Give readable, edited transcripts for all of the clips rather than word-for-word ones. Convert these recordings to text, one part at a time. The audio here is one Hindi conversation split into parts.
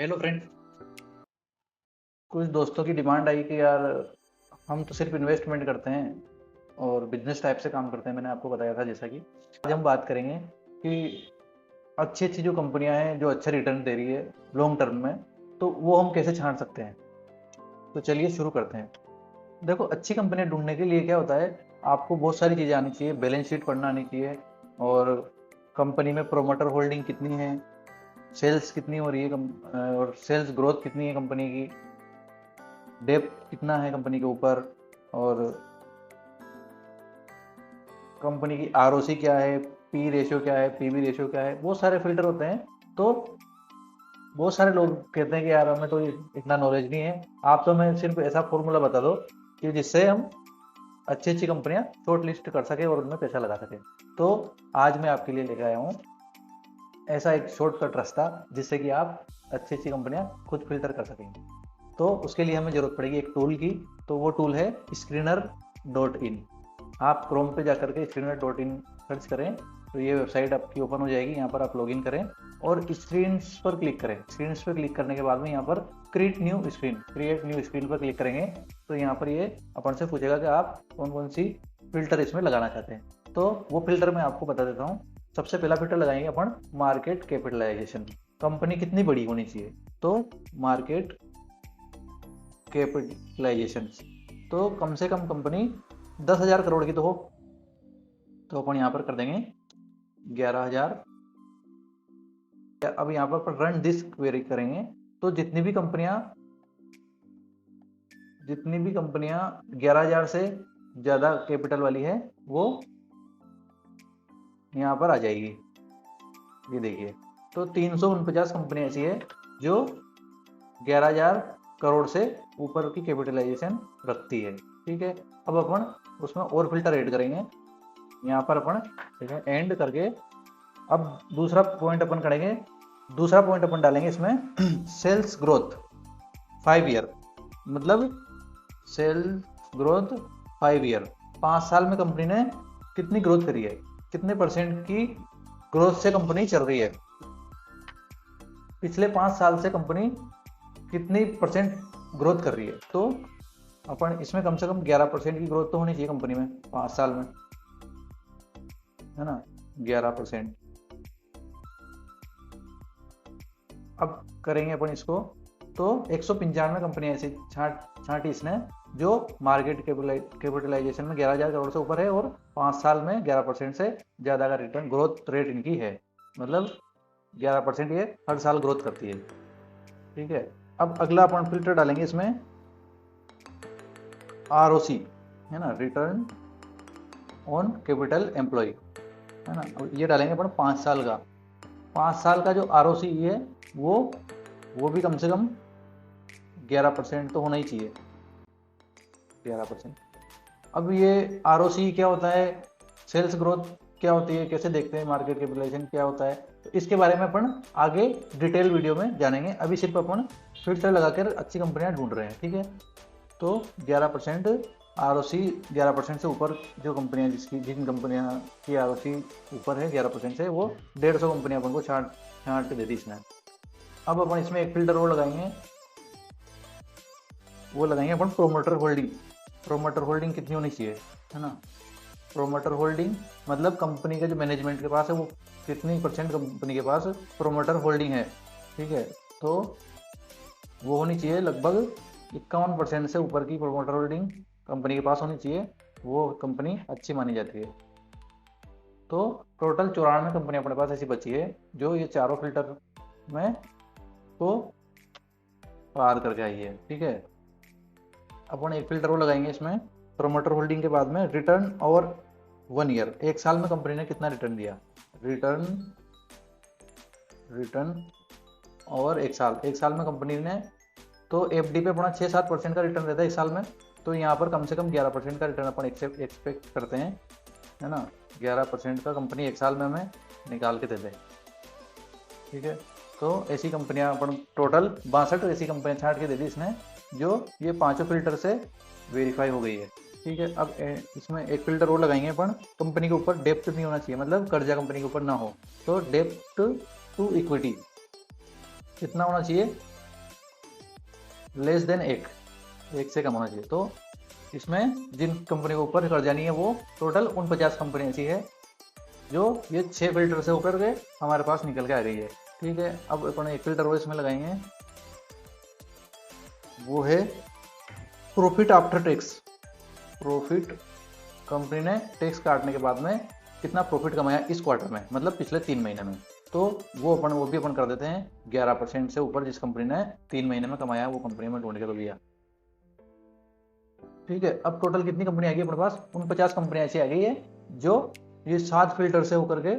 Hello friend. कुछ दोस्तों की डिमांड आई कि यार हम तो सिर्फ इन्वेस्टमेंट करते हैं और बिजनेस टाइप से काम करते हैं। मैंने आपको बताया था जैसा कि आज हम बात करेंगे कि अच्छी अच्छी जो कंपनियां हैं जो अच्छा रिटर्न दे रही है लॉन्ग टर्म में, तो वो हम कैसे छांट सकते हैं। तो चलिए शुरू करते हैं। देखो, अच्छी कंपनियां ढूंढने के लिए क्या होता है, आपको बहुत सारी चीज़ें आनी चाहिए। बैलेंस शीट पढ़ना आनी चाहिए, और कंपनी में प्रोमोटर होल्डिंग कितनी है, सेल्स कितनी हो रही है, और सेल्स ग्रोथ कितनी है कंपनी की, डेप्थ कितना है कंपनी के ऊपर, और कंपनी की आरओसी क्या है, पी रेशियो क्या है, पीबी रेशियो क्या है, बहुत सारे फिल्टर होते हैं। तो बहुत सारे लोग कहते हैं कि यार हमें तो इतना नॉलेज नहीं है। आप तो हमें सिर्फ ऐसा फॉर्मूला बता दो कि जिससे हम अच्छी अच्छी कंपनियां शॉर्ट लिस्ट कर सके और उनमें पैसा लगा सके। तो आज मैं आपके लिए लेकर आया हूँ ऐसा एक शॉर्टकट रास्ता जिससे कि आप अच्छी अच्छी कंपनियां खुद फिल्टर कर सकेंगे। तो उसके लिए हमें ज़रूरत पड़ेगी एक टूल की। तो वो टूल है screener.in। आप क्रोम पे जा करके screener.in सर्च करें तो ये वेबसाइट आपकी ओपन हो जाएगी। यहाँ पर आप लॉगिन करें और स्क्रीन्स पर क्लिक करें। स्क्रीन्स पर क्लिक करने के बाद में यहाँ पर क्रिएट न्यू स्क्रीन पर क्लिक करेंगे तो यहाँ पर ये अपन से पूछेगा कि आप कौन कौन सी फिल्टर इसमें लगाना चाहते हैं। तो वो फिल्टर मैं आपको बता देता हूँ। सबसे पहला फिल्टर लगाएंगे अपन मार्केट कैपिटलाइजेशन। कंपनी कितनी बड़ी होनी चाहिए, तो मार्केट कैपिटलाइजेशन, तो कम से कम कंपनी 10,000 करोड़ की तो हो। तो अपन यहाँ पर कर देंगे 11,000। अब यहाँ पर रन दिस क्वेरी करेंगे तो जितनी भी कंपनियां 11,000 से ज़्यादा कैपिटल वाली है वो यहाँ पर आ जाएगी। ये देखिए, तो 349 कंपनियां ऐसी है जो 11,000 करोड़ से ऊपर की कैपिटलाइजेशन रखती है। ठीक है, अब अपन उसमें और फिल्टर ऐड करेंगे। यहाँ पर अपन ठीक है एंड करके अब दूसरा पॉइंट अपन करेंगे। दूसरा पॉइंट अपन डालेंगे इसमें सेल्स ग्रोथ 5 ईयर, मतलब सेल्स ग्रोथ 5 ईयर, 5 साल में कंपनी ने कितनी ग्रोथ करी है, कितने परसेंट की ग्रोथ से कंपनी चल रही है, पिछले 5 साल से कंपनी कितनी परसेंट ग्रोथ कर रही है। तो अपन इसमें कम से कम 11% की ग्रोथ तो होनी चाहिए कंपनी में 5 साल में, है ना, 11%। अब करेंगे अपन इसको। तो 195 कंपनियां ऐसी छांटी इसने जो मार्केट कैपिटलाइजेशन में 11,000 करोड़ से ऊपर है और 5 साल में 11% से ज़्यादा का रिटर्न ग्रोथ रेट इनकी है, मतलब 11% ये हर साल ग्रोथ करती है। ठीक है, अब अगला अपन फिल्टर डालेंगे इसमें आरओसी, है ना, रिटर्न ऑन कैपिटल एम्प्लॉय, है ना। ये डालेंगे अपन 5 साल का। 5 साल का जो आरओसी है वो भी कम से कम 11% तो होना ही चाहिए, 11%। अब ये आरओसी क्या होता है, सेल्स ग्रोथ क्या होती है, कैसे देखते हैं, मार्केट कैपिटलाइजेशन क्या होता है, तो इसके बारे में अपन आगे डिटेल वीडियो में जानेंगे। अभी सिर्फ अपन फिल्टर लगाकर अच्छी कंपनियां ढूंढ रहे हैं। ठीक है, तो 11% आरओसी, 11% से ऊपर जो कंपनियां जिन कंपनियां की आरओसी ऊपर है 11% से, वो 150 कंपनियां अपन को छांट छांट के दे दी इसने। अब अपन इसमें एक फिल्टर और लगाएंगे, वो लगाएंगे अपन प्रोमोटर होल्डिंग। प्रोमोटर होल्डिंग कितनी होनी चाहिए, है ना। प्रोमोटर होल्डिंग मतलब कंपनी के जो मैनेजमेंट के पास है वो कितनी परसेंट कंपनी के पास प्रोमोटर होल्डिंग है। ठीक है, तो वो होनी चाहिए लगभग 51% से ऊपर की प्रोमोटर होल्डिंग कंपनी के पास होनी चाहिए, वो कंपनी अच्छी मानी जाती है। तो टोटल 94 कंपनी अपने पास ऐसी बची है जो ये चारों फिल्टर में को पार करके आई है। ठीक है, अपन एक फिल्टर वो लगाएंगे इसमें प्रोमोटर होल्डिंग के बाद में रिटर्न और 1 ईयर, 1 साल में कंपनी ने कितना रिटर्न दिया, रिटर्न और 1 साल में कंपनी ने तो एफडी पे अपना 6-7% का रिटर्न रहता है 1 साल में। तो यहाँ पर कम से कम 11% का रिटर्न अपन एक्सपेक्ट करते हैं, है ना। 11% का कंपनी 1 साल में हमें निकाल के दे दे। ठीक है, तो ऐसी कंपनियां अपन टोटल 62 ऐसी कंपनियां छांट के दे दी इसने जो ये पांचों फिल्टर से वेरीफाई हो गई है। ठीक है, अब इसमें एक फिल्टर और लगाएंगे अपन, कंपनी के ऊपर डेप्थ नहीं होना चाहिए, मतलब कर्जा कंपनी के ऊपर ना हो। तो डेप्थ टू इक्विटी कितना होना चाहिए, लेस देन एक से कम होना चाहिए। तो इसमें जिन कंपनी को ऊपर कर्जा नहीं है वो टोटल 49 कंपनी ऐसी है जो ये 6 फिल्टर से ऊपर के हमारे पास निकल के आ गई है। ठीक है, अब अपन एक फिल्टर वो इसमें लगाएंगे, वो है profit after tax. Profit, company ने टैक्स काटने के बाद में कितना प्रॉफिट कमाया इस क्वार्टर में, मतलब पिछले 3 महीने में। तो वो भी अपन कर देते हैं 11% से ऊपर जिस कंपनी ने 3 महीने में कमाया वो कंपनी में ढूंढ के तो लिया। ठीक है, अब टोटल कितनी कंपनी आ गई अपने पास? 49 कंपनी ऐसी आ गई है जो ये 7 फिल्टर से होकर के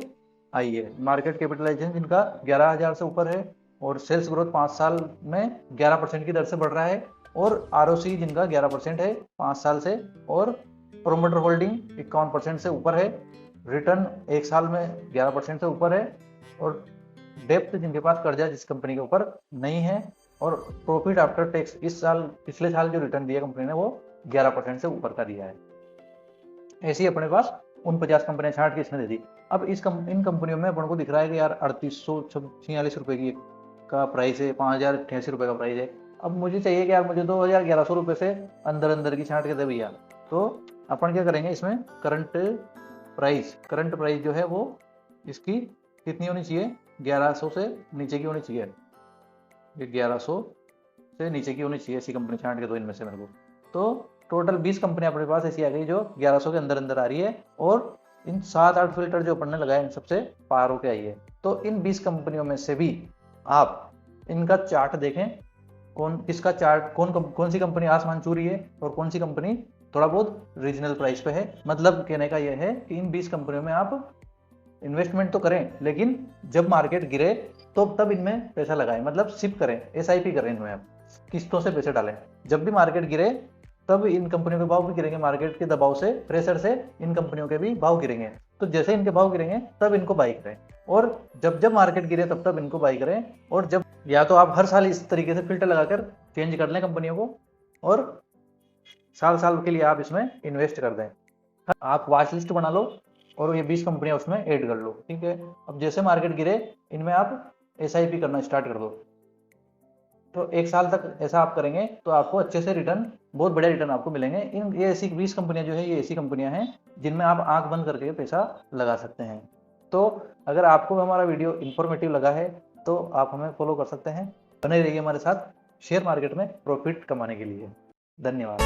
आई है। मार्केट कैपिटलाइजेशन जिनका 11,000 से ऊपर है और सेल्स ग्रोथ 5 साल में 11% की दर से बढ़ रहा है और ROC जिनका 11% है 5 साल से और प्रोमोटर होल्डिंग 51% से ऊपर है, रिटर्न 1 साल में 11% से ऊपर है और डेप्थ जिनके पास कर्जा जिस कंपनी के ऊपर नहीं है और प्रॉफिट आफ्टर टैक्स इस साल पिछले साल जो रिटर्न दिया कंपनी ने वो 11% से ऊपर का दिया है। ऐसी अपने पास 49 कंपनियां छांट के इसने दे दी। अब इन कंपनियों में अपन को दिख रहा है कि यार 3846 रुपए की का प्राइस है, 5,088 रुपए का प्राइस है। अब मुझे चाहिए कि यार मुझे 2,1100 रुपए से अंदर की छांट के दे भैया। तो अपन क्या करेंगे, इसमें करंट प्राइस जो है वो इसकी कितनी होनी चाहिए, 1100 से नीचे की होनी चाहिए। ये 1100 से नीचे की होनी चाहिए ऐसी कंपनी छांट के दो इनमें से मेरे को। तो टोटल 20 कंपनियां अपने पास ऐसी आ गई जो 1100 के अंदर आ रही है और इन 7-8 फिल्टर जो अपन ने लगाए इन सबसे पार होके आई है। तो इन 20 कंपनियों में से भी आप इनका चार्ट देखें, किसका चार्ट, कौन सी कंपनी आसमान छू रही है और कौन सी कंपनी थोड़ा बहुत रीजनल प्राइस पे है। मतलब कहने का यह है कि इन 20 कंपनियों में आप इन्वेस्टमेंट तो करें लेकिन जब मार्केट गिरे तो तब इनमें पैसा लगाएं, मतलब सिप करें, SIP करें, इनमें आप किस्तों से पैसे डालें। जब भी मार्केट गिरे तब इन कंपनियों के भाव भी गिरेंगे, मार्केट के दबाव से, प्रेशर से इन कंपनियों के भी भाव गिरेंगे। तो जैसे इनके भाव गिरेंगे तब इनको बाई करें और जब मार्केट गिरे तब इनको बाई करें। और जब या तो आप हर साल इस तरीके से फिल्टर लगाकर चेंज कर लें कंपनियों को और साल के लिए आप इसमें इन्वेस्ट कर दें। आप वॉच लिस्ट बना लो और ये 20 कंपनियां उसमें ऐड कर लो। ठीक है, अब जैसे मार्केट गिरे इनमें आप SIP करना स्टार्ट कर दो। तो 1 साल तक ऐसा आप करेंगे तो आपको अच्छे से रिटर्न, बहुत बढ़िया रिटर्न आपको मिलेंगे। ये ऐसी 20 कंपनियां जो है ये ऐसी कंपनियां हैं जिनमें आप आंख बंद करके पैसा लगा सकते हैं। तो अगर आपको हमारा वीडियो इंफॉर्मेटिव लगा है तो आप हमें फॉलो कर सकते हैं। बने रहिए हमारे साथ शेयर मार्केट में प्रॉफिट कमाने के लिए। धन्यवाद।